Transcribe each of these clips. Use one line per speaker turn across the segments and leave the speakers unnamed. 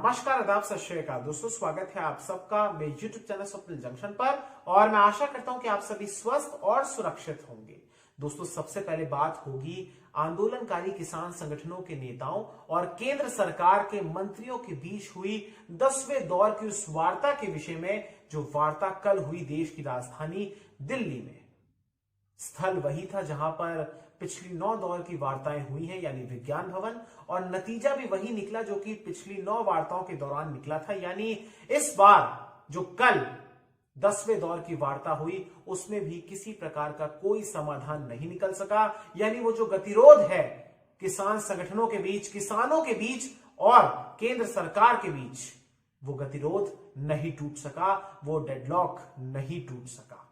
नमस्कार, आदाब, सत श्री अकाल दोस्तों। स्वागत है आप सबका मेरे YouTube चैनल स्वप्निल जंक्शन पर और मैं आशा करता हूं कि आप सभी स्वस्थ और सुरक्षित होंगे। दोस्तों, सबसे पहले बात होगी आंदोलनकारी किसान संगठनों के नेताओं और केंद्र सरकार के मंत्रियों के बीच हुई 10वें दौर की उस वार्ता के विषय में, जो वार्ता कल हुई देश की राजधानी दिल्ली में। स्थल वही था जहां पर पिछली 9 दौर की वार्ताएं हुई हैं, यानी विज्ञान भवन, और नतीजा भी वही निकला जो कि पिछली 9 वार्ताओं के दौरान निकला था। यानी इस बार जो कल 10वें दौर की वार्ता हुई उसमें भी किसी प्रकार का कोई समाधान नहीं निकल सका। यानी वो जो गतिरोध है किसान संगठनों के बीच, किसानों के बीच और केंद्र सरकार के बीच, वो गतिरोध नहीं टूट सका, वो डेडलॉक नहीं टूट सका।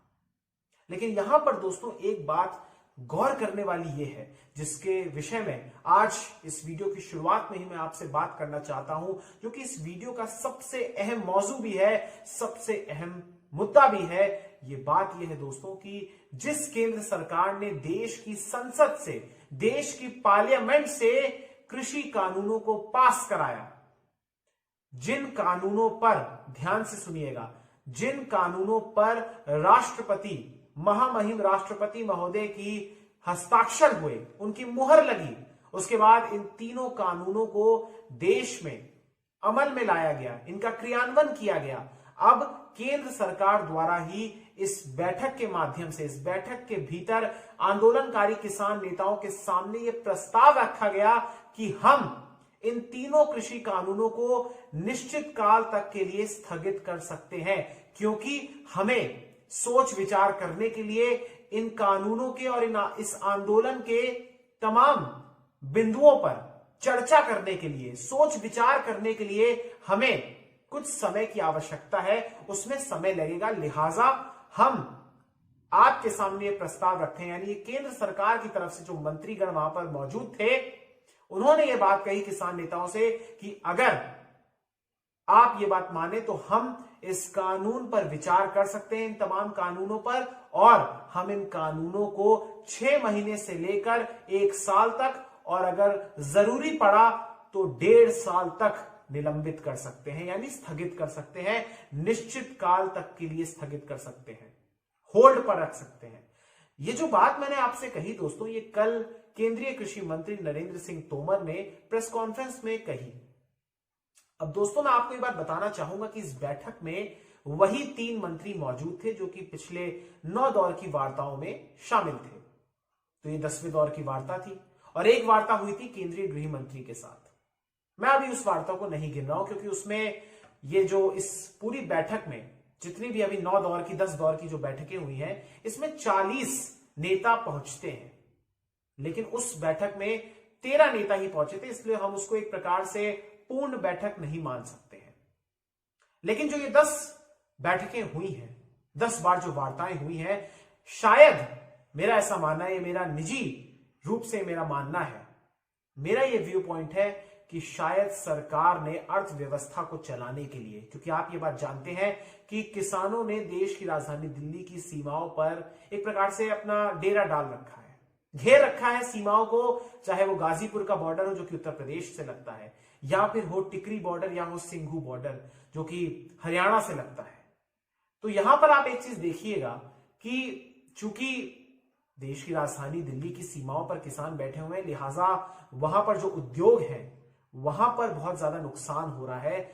लेकिन यहां पर दोस्तों एक बात गौर करने वाली यह है, जिसके विषय में आज इस वीडियो की शुरुआत में ही मैं आपसे बात करना चाहता हूं, जो कि इस वीडियो का सबसे अहम मौजू भी है, सबसे अहम मुद्दा भी है। यह बात यह है दोस्तों कि जिस केंद्र सरकार ने देश की संसद से, देश की पार्लियामेंट से कृषि कानूनों को पास कराया, जिन कानूनों पर, ध्यान से सुनिएगा, जिन कानूनों पर राष्ट्रपति, महामहिम राष्ट्रपति महोदय की हस्ताक्षर हुए, उनकी मुहर लगी, उसके बाद इन तीनों कानूनों को देश में अमल में लाया गया, इनका क्रियान्वयन किया गया। अब केंद्र सरकार द्वारा ही इस बैठक के माध्यम से, इस बैठक के भीतर आंदोलनकारी किसान नेताओं के सामने यह प्रस्ताव रखा गया कि हम इन तीनों कृषि कानूनों को निश्चित काल तक के लिए स्थगित कर सकते हैं, क्योंकि हमें सोच विचार करने के लिए इन कानूनों के और इस आंदोलन के तमाम बिंदुओं पर चर्चा करने के लिए, सोच विचार करने के लिए हमें कुछ समय की आवश्यकता है, उसमें समय लगेगा। लिहाजा हम आपके सामने ये प्रस्ताव रखते हैं। यानी केंद्र सरकार की तरफ से जो मंत्रीगण वहां पर मौजूद थे, उन्होंने ये बात कही किसान नेताओं से कि अगर आप ये बात माने तो हम इस कानून पर विचार कर सकते हैं, इन तमाम कानूनों पर, और हम इन कानूनों को 6 महीने से लेकर 1 साल तक, और अगर जरूरी पड़ा तो 1.5 साल तक निलंबित कर सकते हैं, यानी स्थगित कर सकते हैं, निश्चित काल तक के लिए स्थगित कर सकते हैं, होल्ड पर रख सकते हैं। ये जो बात मैंने आपसे कही दोस्तों, ये कल केंद्रीय कृषि मंत्री नरेंद्र सिंह तोमर ने प्रेस कॉन्फ्रेंस में कही। अब दोस्तों मैं आपको एक बात बताना चाहूंगा कि इस बैठक में वही 3 मंत्री मौजूद थे जो कि पिछले 9 दौर की वार्ताओं में शामिल थे। तो ये 10वें दौर की वार्ता थी और एक वार्ता हुई थी केंद्रीय गृह मंत्री के साथ। मैं अभी उस वार्ता को नहीं गिन रहा हूं, क्योंकि उसमें ये जो इस पूरी बैठक में जितनी भी अभी 9 दौर की, 10 दौर की जो बैठकें हुई हैं, इसमें 40 नेता पहुंचते हैं, लेकिन उस बैठक में 13 नेता ही पहुंचे थे, इसलिए हम उसको एक प्रकार से पूर्ण बैठक नहीं मान सकते हैं। लेकिन जो ये 10 बैठकें हुई हैं, 10 बार जो वार्ताएं हुई हैं, शायद मेरा ऐसा मानना है, ये मेरा निजी रूप से मेरा मानना है, मेरा ये व्यू पॉइंट है कि शायद सरकार ने अर्थव्यवस्था को चलाने के लिए, क्योंकि आप ये बात जानते हैं कि किसानों ने देश की राजधानी दिल्ली की सीमाओं पर एक प्रकार से अपना डेरा डाल रखा है, घेर रखा है सीमाओं को, चाहे वो गाजीपुर का बॉर्डर हो जो कि उत्तर प्रदेश से लगता है, या फिर हो टिकरी बॉर्डर, या हो सिंघू बॉर्डर जो कि हरियाणा से लगता है। तो यहां पर आप एक चीज देखिएगा कि चूंकि देश की राजधानी दिल्ली की सीमाओं पर किसान बैठे हुए हैं, लिहाजा वहां पर जो उद्योग है वहां पर बहुत ज्यादा नुकसान हो रहा है,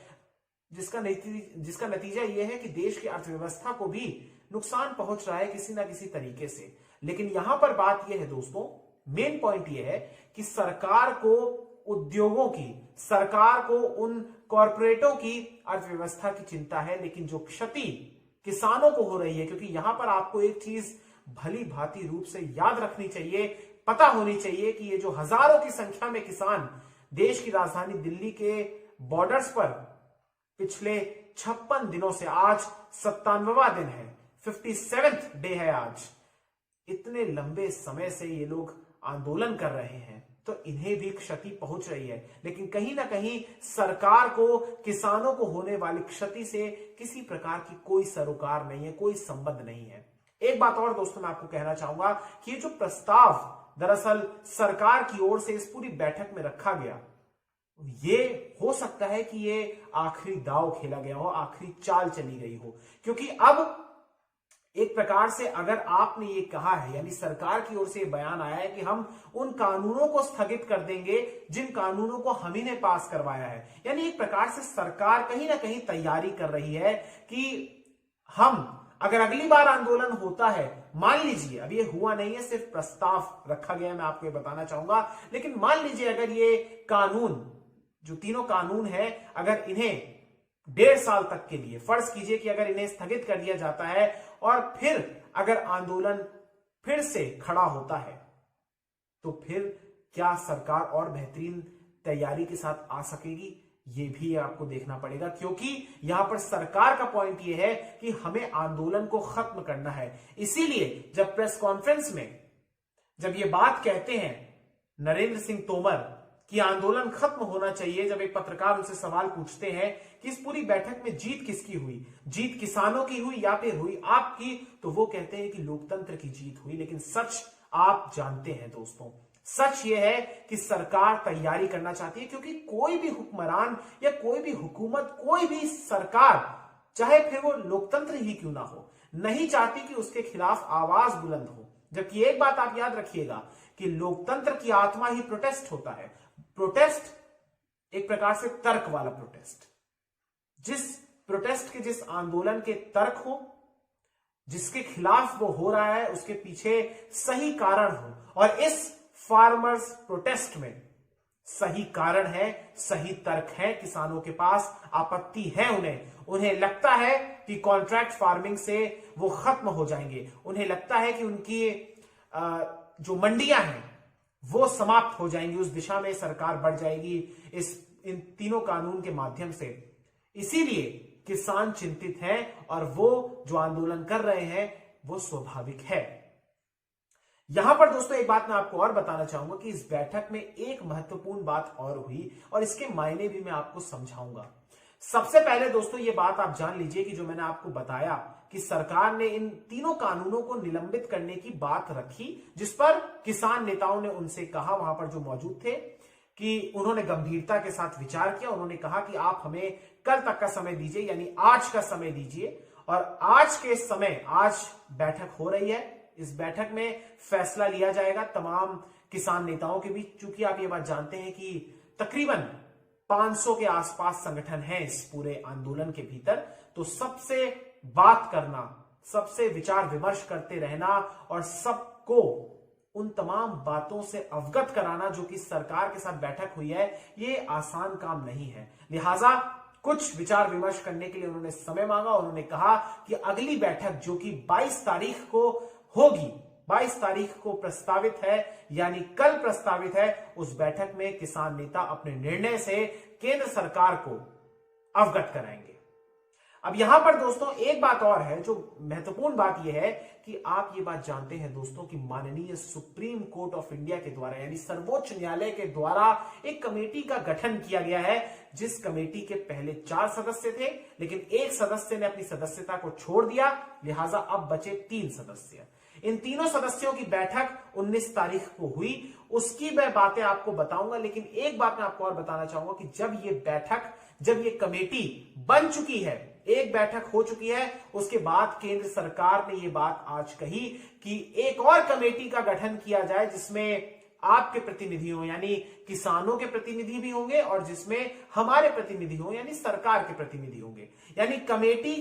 जिसका नतीजा यह है कि देश की अर्थव्यवस्था को भी नुकसान पहुंच रहा है किसी ना किसी तरीके से। लेकिन यहां पर बात यह है दोस्तों, मेन पॉइंट यह है कि सरकार को उद्योगों की, सरकार को उन कॉरपोरेटों की अर्थव्यवस्था की चिंता है, लेकिन जो क्षति किसानों को हो रही है, क्योंकि यहां पर आपको एक चीज भली भांति रूप से याद रखनी चाहिए, पता होनी चाहिए कि ये जो हजारों की संख्या में किसान देश की राजधानी दिल्ली के बॉर्डर्स पर पिछले 56 दिनों से, आज 97वां दिन है, 57th डे है आज, इतने लंबे समय से ये लोग आंदोलन कर रहे हैं, तो इन्हें भी क्षति पहुंच रही है। लेकिन कहीं ना कहीं सरकार को किसानों को होने वाली क्षति से किसी प्रकार की कोई सरोकार नहीं है, कोई संबंध नहीं है। एक बात और दोस्तों मैं आपको कहना चाहूंगा कि ये जो प्रस्ताव दरअसल सरकार की ओर से इस पूरी बैठक में रखा गया, ये हो सकता है कि ये आखिरी दांव खेला गया हो, आखिरी चाल चली गई हो, क्योंकि अब एक प्रकार से अगर आपने ये कहा है, यानी सरकार की ओर से ये बयान आया है कि हम उन कानूनों को स्थगित कर देंगे जिन कानूनों को हम ही ने पास करवाया है, यानी एक प्रकार से सरकार कहीं ना कहीं तैयारी कर रही है कि हम अगर अगली बार आंदोलन होता है, मान लीजिए अब ये हुआ नहीं है, सिर्फ प्रस्ताव रखा गया है, मैं आपको ये बताना चाहूंगा, लेकिन मान लीजिए अगर ये कानून, जो तीनों कानून है, अगर इन्हें 1.5 साल तक के लिए, फर्ज कीजिए कि अगर इन्हें स्थगित कर दिया जाता है और फिर अगर आंदोलन फिर से खड़ा होता है, तो फिर क्या सरकार और बेहतरीन तैयारी के साथ आ सकेगी, ये भी आपको देखना पड़ेगा, क्योंकि यहां पर सरकार का पॉइंट ये है कि हमें आंदोलन को खत्म करना है। इसीलिए जब प्रेस कॉन्फ्रेंस में जब ये बात कहते हैं नरेंद्र सिंह तोमर कि आंदोलन खत्म होना चाहिए, जब एक पत्रकार उनसे सवाल पूछते हैं कि इस पूरी बैठक में जीत किसकी हुई, जीत किसानों की हुई या फिर हुई आपकी, तो वो कहते हैं कि लोकतंत्र की जीत हुई। लेकिन सच आप जानते हैं दोस्तों, सच ये है कि सरकार तैयारी करना चाहती है, क्योंकि कोई भी हुक्मरान या कोई भी हुकूमत, कोई भी सरकार, चाहे फिर वो लोकतंत्र ही क्यों ना हो, नहीं चाहती कि उसके खिलाफ आवाज बुलंद हो। जबकि एक बात आप याद रखिएगा कि लोकतंत्र की आत्मा ही प्रोटेस्ट होता है। प्रोटेस्ट एक प्रकार से तर्क वाला प्रोटेस्ट, जिस प्रोटेस्ट के, जिस आंदोलन के तर्क हो, जिसके खिलाफ वो हो रहा है, उसके पीछे सही कारण हो, और इस फार्मर्स प्रोटेस्ट में सही कारण है, सही तर्क है, किसानों के पास आपत्ति है, उन्हें लगता है कि कॉन्ट्रैक्ट फार्मिंग से वो खत्म हो जाएंगे, उन्हें लगता है कि उनकी जो मंडियां हैं वो समाप्त हो जाएंगी, उस दिशा में सरकार बढ़ जाएगी इन तीनों कानून के माध्यम से। इसीलिए किसान चिंतित हैं और वो जो आंदोलन कर रहे हैं वो स्वाभाविक है। यहां पर दोस्तों एक बात मैं आपको और बताना चाहूंगा कि इस बैठक में एक महत्वपूर्ण बात और हुई और इसके मायने भी मैं आपको समझाऊंगा। सबसे पहले दोस्तों ये बात आप जान लीजिए कि जो मैंने आपको बताया कि सरकार ने इन तीनों कानूनों को निलंबित करने की बात रखी, जिस पर किसान नेताओं ने उनसे कहा, वहां पर जो मौजूद थे, कि उन्होंने गंभीरता के साथ विचार किया। उन्होंने कहा कि आप हमें कल तक का समय दीजिए, यानी आज का समय दीजिए, और आज के समय, आज बैठक हो रही है, इस बैठक में फैसला लिया जाएगा तमाम किसान नेताओं के बीच। चूंकि आप ये बात जानते हैं कि तकरीबन 500 के आसपास संगठन हैं इस पूरे आंदोलन के भीतर, तो सबसे बात करना, सबसे विचार विमर्श करते रहना और सबको उन तमाम बातों से अवगत कराना जो कि सरकार के साथ बैठक हुई है, ये आसान काम नहीं है। लिहाजा कुछ विचार विमर्श करने के लिए उन्होंने समय मांगा। उन्होंने कहा कि अगली बैठक जो कि 22 तारीख को होगी, 22 तारीख को प्रस्तावित है, यानी कल प्रस्तावित है, उस बैठक में किसान नेता अपने निर्णय से केंद्र सरकार को अवगत कराएंगे। अब यहां पर दोस्तों एक बात और है, जो महत्वपूर्ण बात यह है कि आप ये बात जानते हैं दोस्तों कि माननीय सुप्रीम कोर्ट ऑफ इंडिया के द्वारा, यानी सर्वोच्च न्यायालय के द्वारा एक कमेटी का गठन किया गया है, जिस कमेटी के पहले 4 सदस्य थे, लेकिन एक सदस्य ने अपनी सदस्यता को छोड़ दिया, लिहाजा अब बचे 3 सदस्य। इन तीनों सदस्यों की बैठक 19 तारीख को हुई, उसकी मैं बातें आपको बताऊंगा। लेकिन एक बात मैं आपको और बताना चाहूंगा कि जब ये बैठक, जब ये कमेटी बन चुकी है, एक बैठक हो चुकी है, उसके बाद केंद्र सरकार ने ये बात आज कही कि एक और कमेटी का गठन किया जाए, जिसमें आपके प्रतिनिधि हो, यानी किसानों के प्रतिनिधि भी होंगे, और जिसमें हमारे प्रतिनिधि हो, यानी सरकार के प्रतिनिधि होंगे। यानी कमेटी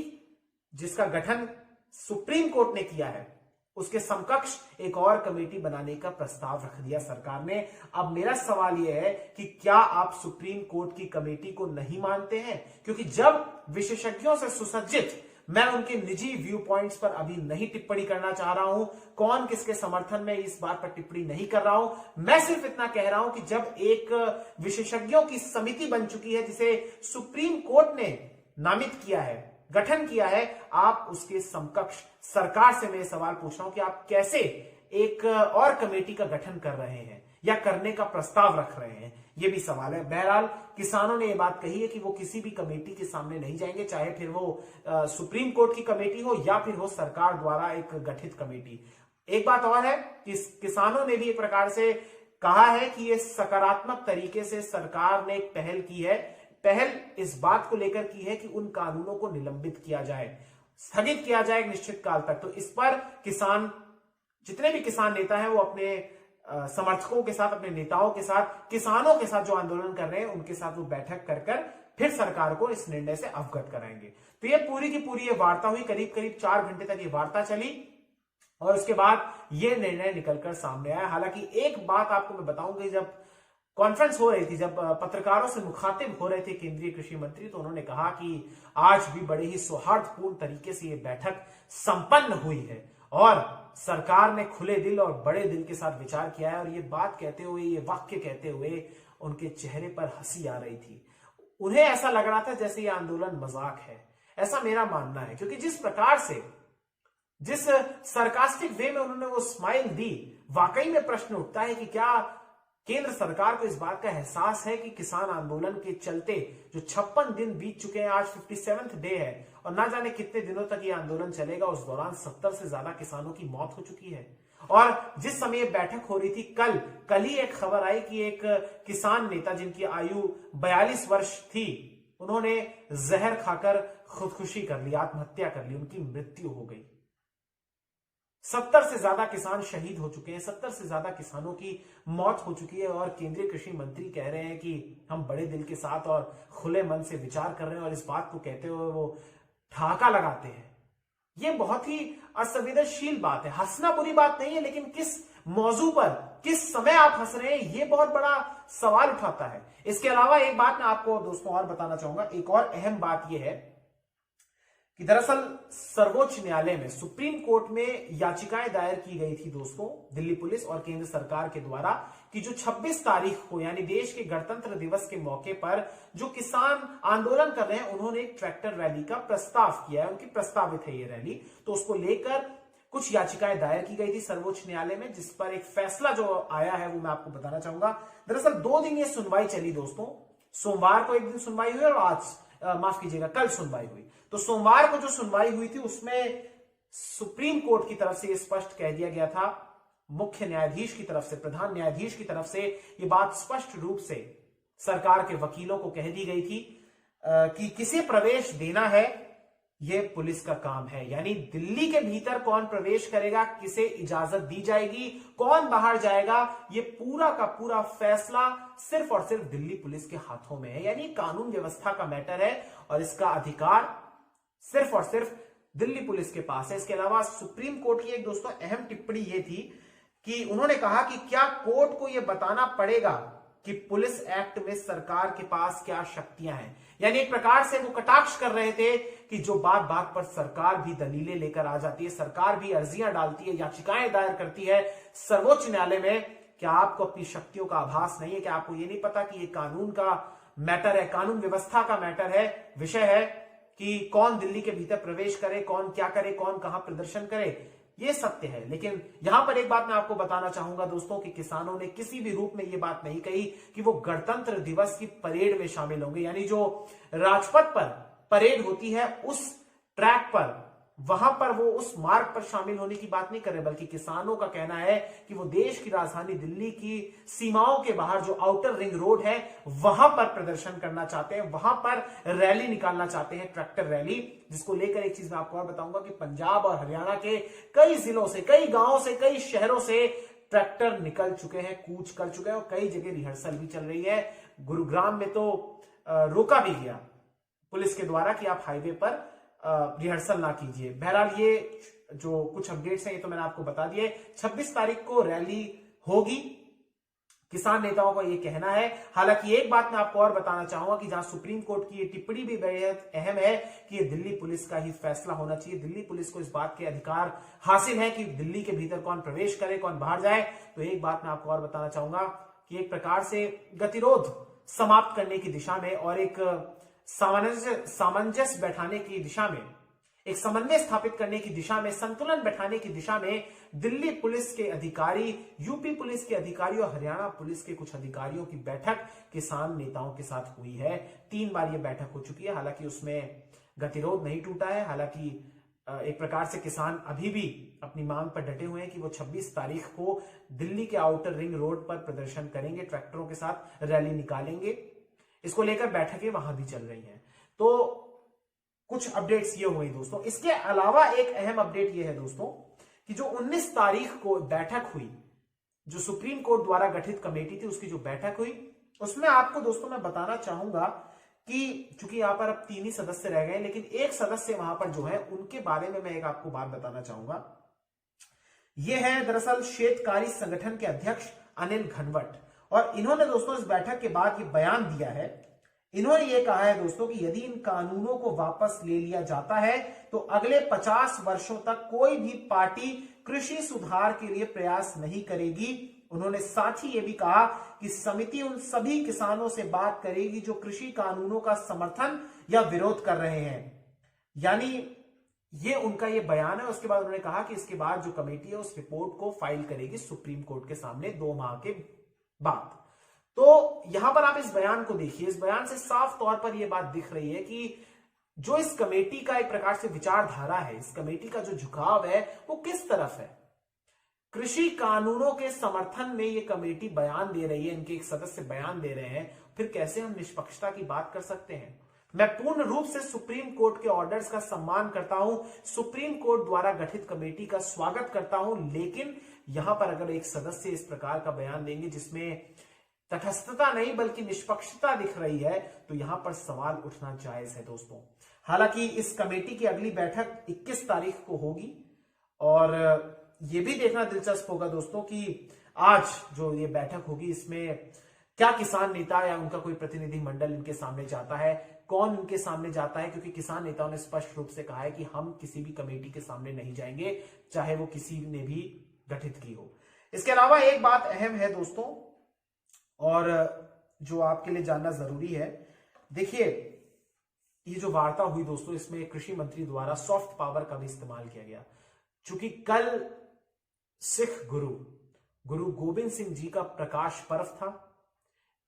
जिसका गठन सुप्रीम कोर्ट ने किया है, उसके समकक्ष एक और कमेटी बनाने का प्रस्ताव रख दिया सरकार ने। अब मेरा सवाल यह है कि क्या आप सुप्रीम कोर्ट की कमेटी को नहीं मानते हैं? क्योंकि जब विशेषज्ञों से सुसज्जित, मैं उनके निजी व्यू पॉइंट्स पर अभी नहीं टिप्पणी करना चाह रहा हूं, कौन किसके समर्थन में, इस बात पर टिप्पणी नहीं कर रहा हूं। मैं सिर्फ इतना कह रहा हूं कि जब एक विशेषज्ञों की समिति बन चुकी है, जिसे सुप्रीम कोर्ट ने नामित किया है, गठन किया है, आप उसके समकक्ष सरकार से मैं सवाल पूछ रहा हूं कि आप कैसे एक और कमेटी का गठन कर रहे हैं या करने का प्रस्ताव रख रहे हैं, यह भी सवाल है। बहरहाल किसानों ने यह बात कही है कि वो किसी भी कमेटी के सामने नहीं जाएंगे, चाहे फिर वो सुप्रीम कोर्ट की कमेटी हो या फिर हो सरकार द्वारा एक गठित कमेटी। एक बात और है कि किसानों ने भी एक प्रकार से कहा है कि ये सकारात्मक तरीके से सरकार ने एक पहल की है। पहल इस बात को लेकर की है कि उन कानूनों को निलंबित किया जाए, स्थगित किया जाए एक निश्चित काल तक। तो इस पर किसान, जितने भी किसान नेता हैं, वो अपने समर्थकों के साथ, अपने नेताओं के साथ, किसानों के साथ जो आंदोलन कर रहे हैं उनके साथ वो बैठक कर फिर सरकार को इस निर्णय से अवगत कराएंगे। तो ये पूरी की पूरी ये वार्ता हुई, करीब करीब 4 घंटे तक ये वार्ता चली और उसके बाद ये निर्णय निकलकर सामने आया। हालांकि एक बात आपको मैं बताऊंगी, जब कॉन्फ्रेंस हो रही थी, जब पत्रकारों से मुखातिब हो रहे थे केंद्रीय कृषि मंत्री, तो उन्होंने कहा कि आज भी बड़े ही सौहार्दपूर्ण तरीके से ये बैठक संपन्न हुई है और सरकार ने खुले दिल और बड़े दिल के साथ विचार किया है। और ये बात कहते हुए, ये वाक्य कहते हुए उनके चेहरे पर हंसी आ रही थी। उन्हें ऐसा लग रहा था जैसे ये आंदोलन मजाक है, ऐसा मेरा मानना है। क्योंकि जिस प्रकार से, जिस सरकास्टिक वे में उन्होंने वो स्माइल दी, वाकई में प्रश्न उठता है कि क्या केंद्र सरकार को इस बात का एहसास है कि किसान आंदोलन के चलते जो 56 दिन बीत चुके हैं, आज 57th डे है और ना जाने कितने दिनों तक ये आंदोलन चलेगा, उस दौरान 70 से ज्यादा किसानों की मौत हो चुकी है। और जिस समय बैठक हो रही थी, कल ही एक खबर आई कि एक किसान नेता जिनकी आयु 42 वर्ष थी, उन्होंने जहर खाकर खुदकुशी कर ली, आत्महत्या कर ली, उनकी मृत्यु हो गई। 70 से ज्यादा किसान शहीद हो चुके हैं, 70 से ज्यादा किसानों की मौत हो चुकी है और केंद्रीय कृषि मंत्री कह रहे हैं कि हम बड़े दिल के साथ और खुले मन से विचार कर रहे हैं। और इस बात को कहते हुए वो ठहाका लगाते हैं। ये बहुत ही असंवेदनशील बात है। हंसना बुरी बात नहीं है, लेकिन किस मौजू पर, किस समय आप हंस रहे हैं, ये बहुत बड़ा सवाल उठाता है। इसके अलावा एक बात मैं आपको दोस्तों और बताना चाहूंगा। एक और अहम बात यह है कि दरअसल सर्वोच्च न्यायालय में, सुप्रीम कोर्ट में याचिकाएं दायर की गई थी दोस्तों, दिल्ली पुलिस और केंद्र सरकार के द्वारा, कि जो 26 तारीख को यानी देश के गणतंत्र दिवस के मौके पर जो किसान आंदोलन कर रहे हैं, उन्होंने एक ट्रैक्टर रैली का प्रस्ताव किया है, उनकी प्रस्तावित है ये रैली। तो उसको लेकर कुछ याचिकाएं दायर की गई थी सर्वोच्च न्यायालय में, जिस पर एक फैसला जो आया है वो मैं आपको बताना चाहूंगा। दरअसल 2 दिन ये सुनवाई चली दोस्तों। सोमवार को एक दिन सुनवाई हुई और आज माफ कीजिएगा, कल सुनवाई हुई। तो सोमवार को जो सुनवाई हुई थी उसमें सुप्रीम कोर्ट की तरफ से यह स्पष्ट कह दिया गया था, मुख्य न्यायाधीश की तरफ से, प्रधान न्यायाधीश की तरफ से यह बात स्पष्ट रूप से सरकार के वकीलों को कह दी गई थी कि किसे प्रवेश देना है यह पुलिस का काम है। यानी दिल्ली के भीतर कौन प्रवेश करेगा, किसे इजाजत दी जाएगी, कौन बाहर जाएगा, यह पूरा का पूरा फैसला सिर्फ और सिर्फ दिल्ली पुलिस के हाथों में है। यानी कानून व्यवस्था का मैटर है और इसका अधिकार सिर्फ और सिर्फ दिल्ली पुलिस के पास है। इसके अलावा सुप्रीम कोर्ट की एक दोस्तों अहम टिप्पणी यह थी कि उन्होंने कहा कि क्या कोर्ट को यह बताना पड़ेगा कि पुलिस एक्ट में सरकार के पास क्या शक्तियां हैं। यानी एक प्रकार से वो कटाक्ष कर रहे थे कि जो बात बात पर सरकार भी दलीलें लेकर आ जाती है, सरकार भी अर्जियां डालती है, याचिकाएं दायर करती है सर्वोच्च न्यायालय में, क्या आपको अपनी शक्तियों का आभास नहीं है? क्या आपको ये नहीं पता कि ये कानून का मैटर है, कानून व्यवस्था का मैटर है, विषय है कि कौन दिल्ली के भीतर प्रवेश करे, कौन क्या करे, कौन कहां प्रदर्शन करे, ये सत्य है। लेकिन यहां पर एक बात मैं आपको बताना चाहूंगा दोस्तों कि किसानों ने किसी भी रूप में यह बात नहीं कही कि वो गणतंत्र दिवस की परेड में शामिल होंगे। यानी जो राजपथ पर परेड होती है उस ट्रैक पर, वहां पर वो उस मार्ग पर शामिल होने की बात नहीं कर रहे, बल्कि किसानों का कहना है कि वो देश की राजधानी दिल्ली की सीमाओं के बाहर जो आउटर रिंग रोड है वहां पर प्रदर्शन करना चाहते हैं, वहां पर रैली निकालना चाहते हैं, ट्रैक्टर रैली। जिसको लेकर एक चीज मैं आपको और बताऊंगा कि पंजाब और हरियाणा के कई जिलों से, कई गांवों से, कई शहरों से ट्रैक्टर निकल चुके हैं, कूच कर चुके हैं और कई जगह रिहर्सल भी चल रही है। गुरुग्राम में तो रोका भी गया पुलिस के द्वारा कि आप हाईवे पर रिहर्सल ना कीजिए। बहरहाल ये जो कुछ अपडेट्स हैं ये तो मैंने आपको बता दिए। 26 तारीख को रैली होगी, किसान नेताओं का ये कहना है। हालांकि एक बात मैं आपको और बताना चाहूंगा कि जहां सुप्रीम कोर्ट की ये टिप्पणी भी बेहद अहम है कि ये दिल्ली पुलिस का ही फैसला होना चाहिए। दिल्ली पुलिस को इस बात के अधिकार हासिल है कि दिल्ली के भीतर कौन प्रवेश करे, कौन बाहर जाए। तो एक बात मैं आपको और बताना चाहूंगा कि एक प्रकार से गतिरोध समाप्त करने की दिशा में और एक सामंजस्य बैठाने की दिशा में, एक समन्वय स्थापित करने की दिशा में, संतुलन बैठाने की दिशा में दिल्ली पुलिस के अधिकारी, यूपी पुलिस के अधिकारी और हरियाणा पुलिस के कुछ अधिकारियों की बैठक किसान नेताओं के साथ हुई है। 3 बार यह बैठक हो चुकी है। हालांकि उसमें गतिरोध नहीं टूटा है। हालांकि एक प्रकार से किसान अभी भी अपनी मांग पर डटे हुए हैं कि वो 26 तारीख को दिल्ली के आउटर रिंग रोड पर प्रदर्शन करेंगे, ट्रैक्टरों के साथ रैली निकालेंगे। इसको लेकर बैठकें वहां भी चल रही हैं। तो कुछ अपडेट्स ये हुई दोस्तों। इसके अलावा एक अहम अपडेट ये है दोस्तों कि जो 19 तारीख को बैठक हुई, जो सुप्रीम कोर्ट द्वारा गठित कमेटी थी उसकी जो बैठक हुई, उसमें आपको दोस्तों मैं बताना चाहूंगा कि चूंकि यहां पर अब 3 ही सदस्य रह गए, लेकिन एक सदस्य वहां पर जो है उनके बारे में मैं एक आपको बात बताना चाहूंगा। यह है दरअसल शेतकारी संगठन के अध्यक्ष अनिल घनवट, और इन्होंने दोस्तों इस बैठक के बाद ये बयान दिया है। इन्होंने ये कहा है दोस्तों कि यदि इन कानूनों को वापस ले लिया जाता है तो अगले 50 वर्षों तक कोई भी पार्टी कृषि सुधार के लिए प्रयास नहीं करेगी। उन्होंने साथ ही ये भी कहा कि समिति उन सभी किसानों से बात करेगी जो कृषि कानूनों का समर्थन या विरोध कर रहे हैं। यानी ये उनका ये बयान है। उसके बाद उन्होंने कहा कि इसके बाद जो कमेटी है उस रिपोर्ट को फाइल करेगी सुप्रीम कोर्ट के सामने 2 माह के बाद। तो यहां पर आप इस बयान को देखिए, इस बयान से साफ तौर पर यह बात दिख रही है कि जो इस कमेटी का एक प्रकार से विचारधारा है, इस कमेटी का जो झुकाव है वो किस तरफ है। कृषि कानूनों के समर्थन में ये कमेटी बयान दे रही है, इनके एक सदस्य बयान दे रहे हैं, फिर कैसे हम निष्पक्षता की बात कर सकते हैं। मैं पूर्ण रूप से सुप्रीम कोर्ट के ऑर्डर्स का सम्मान करता हूं, सुप्रीम कोर्ट द्वारा गठित कमेटी का स्वागत करता हूं, लेकिन यहां पर अगर एक सदस्य इस प्रकार का बयान देंगे जिसमें तटस्थता नहीं बल्कि निष्पक्षता दिख रही है, तो यहां पर सवाल उठना जायज है दोस्तों। हालांकि इस कमेटी की अगली बैठक 21 तारीख को होगी, और यह भी देखना दिलचस्प होगा दोस्तों कि आज जो ये बैठक होगी इसमें क्या किसान नेता या उनका कोई प्रतिनिधि मंडल इनके सामने जाता है, कौन इनके सामने जाता है, क्योंकि किसान नेताओं ने स्पष्ट रूप से कहा है कि हम किसी भी कमेटी के सामने नहीं जाएंगे, चाहे वो किसी ने भी गठित की हो। इसके अलावा एक बात अहम है दोस्तों और जो आपके लिए जानना जरूरी है। देखिए, ये जो वार्ता हुई दोस्तों, इसमें कृषि मंत्री द्वारा सॉफ्ट पावर का भी इस्तेमाल किया गया। चूंकि कल सिख गुरु गोविंद सिंह जी का प्रकाश पर्व था,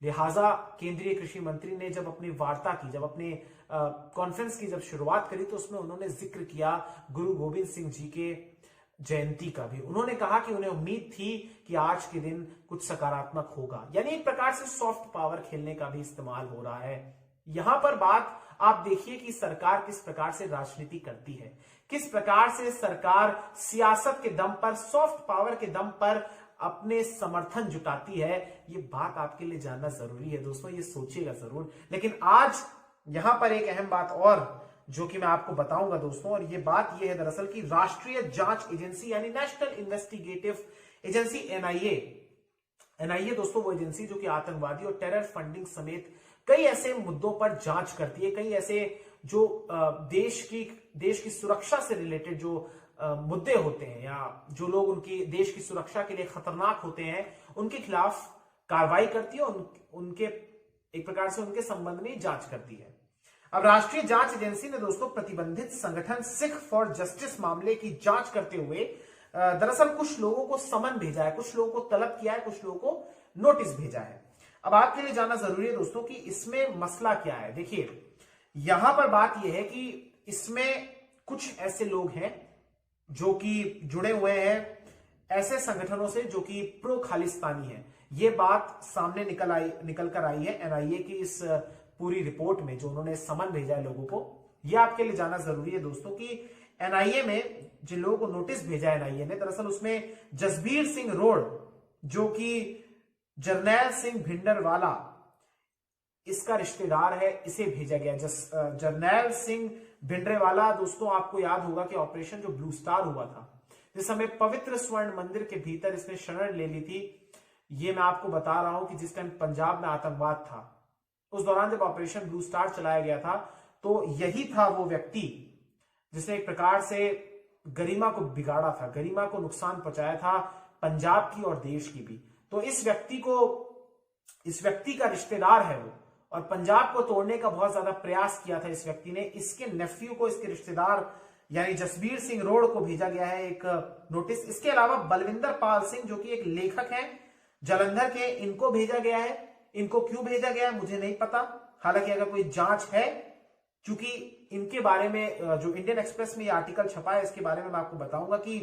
लिहाजा केंद्रीय कृषि मंत्री ने जब अपनी वार्ता की, जब अपने कॉन्फ्रेंस की जब शुरुआत करी, तो उसमें उन्होंने जिक्र किया गुरु गोविंद सिंह जी के जयंती का भी। उन्होंने कहा कि उन्हें उम्मीद थी कि आज के दिन कुछ सकारात्मक होगा, यानी एक प्रकार से सॉफ्ट पावर खेलने का भी इस्तेमाल हो रहा है। यहां पर बात आप देखिए कि सरकार किस प्रकार से राजनीति करती है, किस प्रकार से सरकार सियासत के दम पर, सॉफ्ट पावर के दम पर अपने समर्थन जुटाती है। ये बात आपके लिए जानना जरूरी है दोस्तों, ये सोचिएगा जरूर। लेकिन आज यहां पर एक अहम बात और जो कि मैं आपको बताऊंगा दोस्तों, और ये बात ये है दरअसल कि राष्ट्रीय जांच एजेंसी यानी नेशनल इन्वेस्टिगेटिव एजेंसी एनआईए दोस्तों वो एजेंसी जो कि आतंकवादी और टेरर फंडिंग समेत कई ऐसे मुद्दों पर जांच करती है, कई ऐसे जो देश की सुरक्षा से रिलेटेड जो मुद्दे होते हैं या जो लोग उनकी देश की सुरक्षा के लिए खतरनाक होते हैं उनके खिलाफ कार्रवाई करती है, उनके एक प्रकार से उनके संबंध में जांच करती है। अब राष्ट्रीय जांच एजेंसी ने दोस्तों प्रतिबंधित संगठन सिख फॉर जस्टिस मामले की जांच करते हुए दरअसल कुछ लोगों को समन भेजा है, कुछ लोगों को तलब किया है, कुछ लोगों को नोटिस भेजा है। अब आपके लिए जानना जरूरी है दोस्तों कि इसमें मसला क्या है। देखिए, यहां पर बात यह है कि इसमें कुछ ऐसे लोग हैं जो कि जुड़े हुए हैं ऐसे संगठनों से जो कि प्रो खालिस्तानी है। यह बात सामने निकल कर आई है एनआईए की इस पूरी रिपोर्ट में, जो उन्होंने समन भेजा है लोगों को। यह आपके लिए जानना जरूरी है दोस्तों कि एनआईए में जिन लोगों को नोटिस भेजा है एनआईए ने, दरअसल उसमें जसबीर सिंह रोड जो कि जरनैल सिंह भिंडरवाला इसका रिश्तेदार है, इसे भेजा गया। जरनैल सिंह भिंडरवाला दोस्तों आपको याद होगा कि ऑपरेशन जो ब्लू स्टार हुआ था, जिस समय पवित्र स्वर्ण मंदिर के भीतर इसने शरण ले ली थी, ये मैं आपको बता रहा हूं कि जिस टाइम पंजाब में आतंकवाद था, उस दौरान जब ऑपरेशन ब्लू स्टार चलाया गया था, तो यही था वो व्यक्ति जिसने एक प्रकार से गरिमा को बिगाड़ा था, गरिमा को नुकसान पहुंचाया था पंजाब की और देश की भी। तो इस व्यक्ति का रिश्तेदार है वो, और पंजाब को तोड़ने का बहुत ज्यादा प्रयास किया था इस व्यक्ति ने। इसके नेफ्यू को, इसके रिश्तेदार यानी जसबीर सिंह रोड को भेजा गया है एक नोटिस। इसके अलावा बलविंदर पाल सिंह जो कि एक लेखक हैं जालंधर के, इनको भेजा गया है। इनको क्यों भेजा गया है मुझे नहीं पता, हालांकि अगर कोई जांच है, क्योंकि इनके बारे में जो इंडियन एक्सप्रेस में ये आर्टिकल छपा है इसके बारे में मैं आपको बताऊंगा कि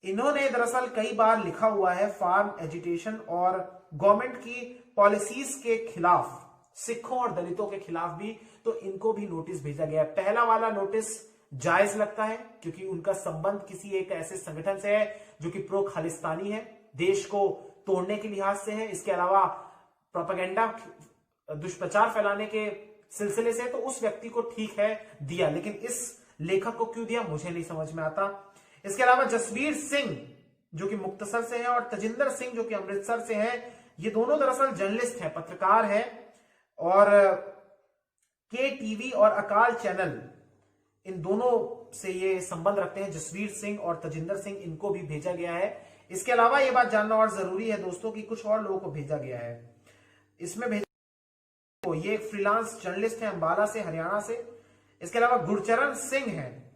इन्होंने दरअसल कई बार लिखा हुआ है फार्म एजिटेशन और गवर्नमेंट की पॉलिसीज के खिलाफ, सिखों और दलितों के खिलाफ भी, तो इनको भी नोटिस भेजा गया है। पहला वाला नोटिस जायज लगता है क्योंकि उनका संबंध किसी एक ऐसे संगठन से है जो कि प्रो खालिस्तानी है, देश को तोड़ने के लिहाज से है, इसके अलावा प्रोपेगेंडा दुष्प्रचार फैलाने के सिलसिले से, तो उस व्यक्ति को ठीक है दिया, लेकिन इस लेखक को क्यों दिया मुझे नहीं समझ में आता। इसके अलावा जसवीर सिंह जो कि मुक्तसर से हैं और तजिंदर सिंह जो कि अमृतसर से हैं, ये दोनों दरअसल जर्नलिस्ट हैं, पत्रकार हैं और के टीवी और अकाल चैनल इन दोनों से ये संबंध रखते हैं। जसवीर सिंह और तजिंदर सिंह, इनको भी भेजा गया है। इसके अलावा ये बात जानना और जरूरी है दोस्तों कि कुछ और लोगों को भेजा गया है। इसमें भेजा ये एक फ्रीलांस जर्नलिस्ट है अंबाला से, हरियाणा से। इसके अलावा गुरचरण सिंह हैं,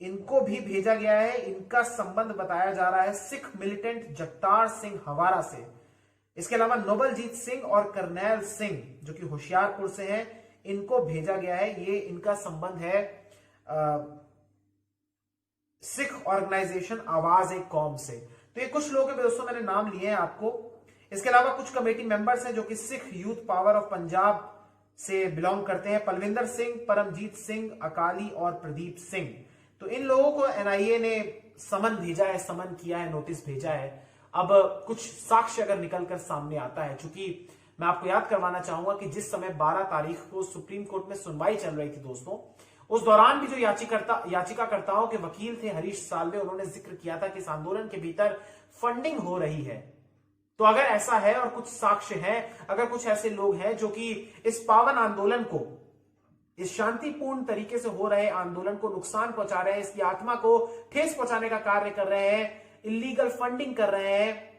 इनको भी भेजा गया है। इनका संबंध बताया जा रहा है सिख मिलिटेंट जगतार सिंह हवारा से। इसके अलावा नोबलजीत सिंह और करनैल सिंह जो कि होशियारपुर से हैं, इनको भेजा गया है। ये इनका संबंध है सिख ऑर्गेनाइजेशन आवाज एक कौम से। तो ये कुछ लोगों के दोस्तों मैंने नाम लिए हैं आपको। इसके अलावा कुछ कमेटी मेंबर्स हैं जो कि Sikh youth power of Punjab से बिलोंग करते हैं, पलविंदर सिंह, परमजीत सिंह, अकाली और प्रदीप सिंह। तो इन लोगों को एनआईए ने समन भेजा है, समन किया है, नोटिस भेजा है। अब कुछ साक्ष्य अगर निकलकर सामने आता है, चूंकि मैं आपको याद करवाना चाहूंगा कि जिस समय 12 तारीख को सुप्रीम कोर्ट में सुनवाई चल रही थी दोस्तों, उस दौरान भी जो याचिकाकर्ताओं के वकील थे हरीश साल्वे, उन्होंने जिक्र किया था कि इस आंदोलन के भीतर फंडिंग हो रही है। तो अगर ऐसा है और कुछ साक्ष्य हैं, अगर कुछ ऐसे लोग हैं जो कि इस पावन आंदोलन को, इस शांतिपूर्ण तरीके से हो रहे आंदोलन को नुकसान पहुंचा रहे हैं, इसकी आत्मा को ठेस पहुंचाने का कार्य कर रहे हैं, इलीगल फंडिंग कर रहे हैं,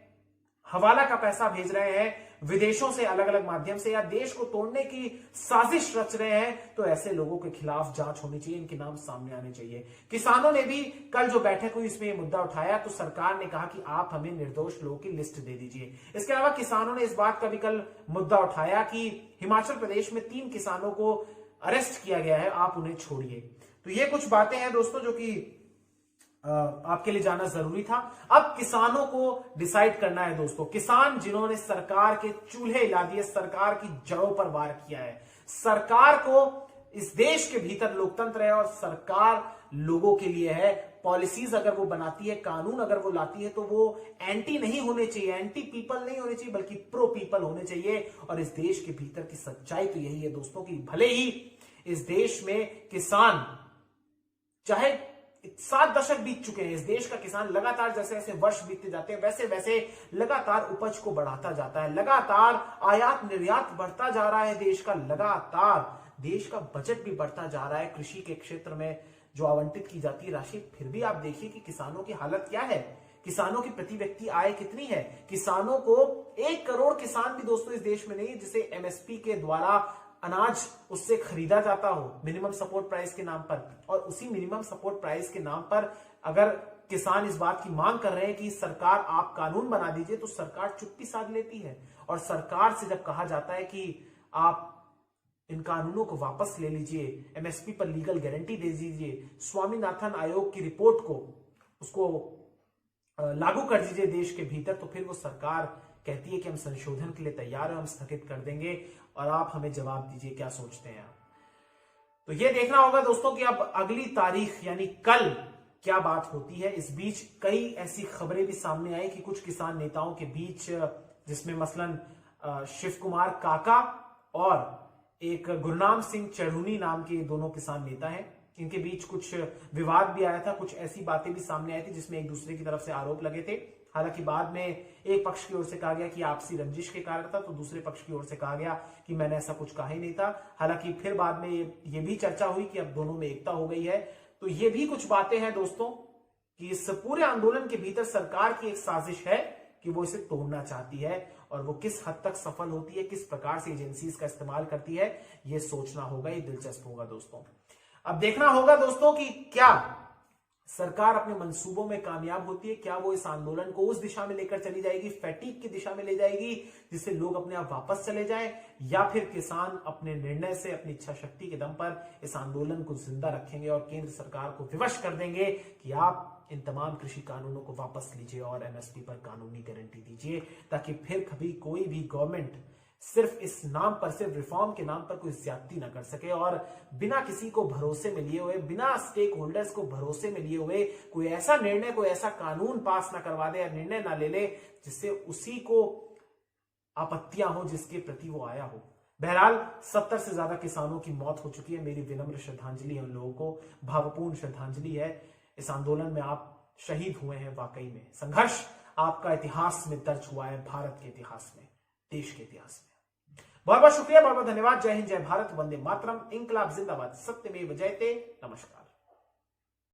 हवाला का पैसा भेज रहे हैं विदेशों से अलग अलग माध्यम से, या देश को तोड़ने की साजिश रच रहे हैं, तो ऐसे लोगों के खिलाफ जांच होनी चाहिए, इनके नाम सामने आने चाहिए। किसानों ने भी कल जो बैठक हुई इसमें ये मुद्दा उठाया, तो सरकार ने कहा कि आप हमें निर्दोष लोगों की लिस्ट दे दीजिए। इसके अलावा किसानों ने इस बात का भी कल मुद्दा उठाया कि हिमाचल प्रदेश में 3 किसानों को अरेस्ट किया गया है, आप उन्हें छोड़िए। तो ये कुछ बातें हैं दोस्तों जो कि आपके लिए जानना जरूरी था। अब किसानों को डिसाइड करना है दोस्तों, किसान जिन्होंने सरकार के चूल्हे हिला दिए, सरकार की जड़ों पर वार किया है। सरकार को, इस देश के भीतर लोकतंत्र है और सरकार लोगों के लिए है। पॉलिसीज अगर वो बनाती है, कानून अगर वो लाती है, तो वो एंटी नहीं होने चाहिए, एंटी पीपल नहीं होने चाहिए, बल्कि प्रो पीपल होने चाहिए। और इस देश के भीतर की सच्चाई तो यही है दोस्तों कि भले ही इस देश में किसान, चाहे 7 दशक बीत चुके हैं, इस देश का किसान लगातार जैसे जैसे वर्ष बीतते जाते हैं वैसे वैसे लगातार उपज को बढ़ाता जाता है, लगातार आयात निर्यात बढ़ता जा रहा है देश का, लगातार देश का बजट भी बढ़ता जा रहा है। कृषि के क्षेत्र में जो आवंटित की जाती है राशि, फिर भी आप देखिए कि किसानों की हालत क्या है, किसानों की प्रति व्यक्ति आय कितनी है। किसानों को 1 करोड़ किसान भी दोस्तों इस देश में नहीं जिसे एमएसपी के द्वारा अनाज उससे खरीदा जाता हो मिनिमम सपोर्ट प्राइस के नाम पर, और उसी मिनिमम सपोर्ट प्राइस के नाम पर अगर किसान इस बात की मांग कर रहे हैं कि सरकार आप कानून बना दीजिए, तो सरकार चुप्पी साध लेती है। और सरकार से जब कहा जाता है कि आप इन कानूनों को वापस ले लीजिए, एमएसपी पर लीगल गारंटी दे दीजिए, स्वामीनाथन आयोग की रिपोर्ट को उसको लागू कर दीजिए देश के भीतर, तो फिर वो सरकार कहती है कि हम संशोधन के लिए तैयार हैं, हम स्थगित कर देंगे और आप हमें जवाब दीजिए क्या सोचते हैं आप। तो ये देखना होगा दोस्तों कि अब अगली तारीख यानी कल क्या बात होती है। इस बीच कई ऐसी खबरें भी सामने आई कि कुछ किसान नेताओं के बीच, जिसमें मसलन शिव कुमार काका और एक गुरनाम सिंह चढ़ूनी नाम के दोनों किसान नेता हैं, इनके बीच कुछ विवाद भी आया था, कुछ ऐसी बातें भी सामने आई थी जिसमें एक दूसरे की तरफ से आरोप लगे थे। हालांकि बाद में एक पक्ष की ओर से कहा गया कि आपसी रंजिश के कारण था, तो दूसरे पक्ष की ओर से कहा गया कि मैंने ऐसा कुछ कहा ही नहीं था। हालांकि फिर बाद में ये भी चर्चा हुई कि अब दोनों में एकता हो गई है। तो ये भी कुछ बातें हैं दोस्तों कि इस पूरे आंदोलन के भीतर सरकार की एक साजिश है कि वो इसे तोड़ना चाहती है, और वो किस हद तक सफल होती है, किस प्रकार से एजेंसीज का इस्तेमाल करती है, ये सोचना होगा, ये दिलचस्प होगा दोस्तों। अब देखना होगा दोस्तों कि क्या सरकार अपने मंसूबों में कामयाब होती है, क्या वो इस आंदोलन को उस दिशा में लेकर चली जाएगी, फैटीग की दिशा में ले जाएगी जिससे लोग अपने आप वापस चले जाएं, या फिर किसान अपने निर्णय से, अपनी इच्छा शक्ति के दम पर इस आंदोलन को जिंदा रखेंगे और केंद्र सरकार को विवश कर देंगे कि आप इन तमाम कृषि कानूनों को वापस लीजिए और एमएसपी पर कानूनी गारंटी दीजिए, ताकि फिर कभी कोई भी गवर्नमेंट सिर्फ इस नाम पर, सिर्फ रिफॉर्म के नाम पर कोई ज्यादती ना कर सके और बिना किसी को भरोसे में लिए हुए, बिना स्टेक होल्डर्स को भरोसे में लिए हुए कोई ऐसा निर्णय, कोई ऐसा कानून पास ना करवा दे या निर्णय ना ले ले जिससे उसी को आपत्तियां हो जिसके प्रति वो आया हो। बहरहाल 70 से ज्यादा किसानों की मौत हो चुकी है। मेरी विनम्र श्रद्धांजलि है उन लोगों को, भावपूर्ण श्रद्धांजलि है। इस आंदोलन में आप शहीद हुए हैं। वाकई में संघर्ष आपका इतिहास में दर्ज हुआ है, भारत के इतिहास में, देश के इतिहास में। बहुत बहुत शुक्रिया, बहुत बहुत धन्यवाद। जय हिंद, जय भारत, वंदे मातरम, इंकलाब जिंदाबाद, सत्यमेव जयते। नमस्कार।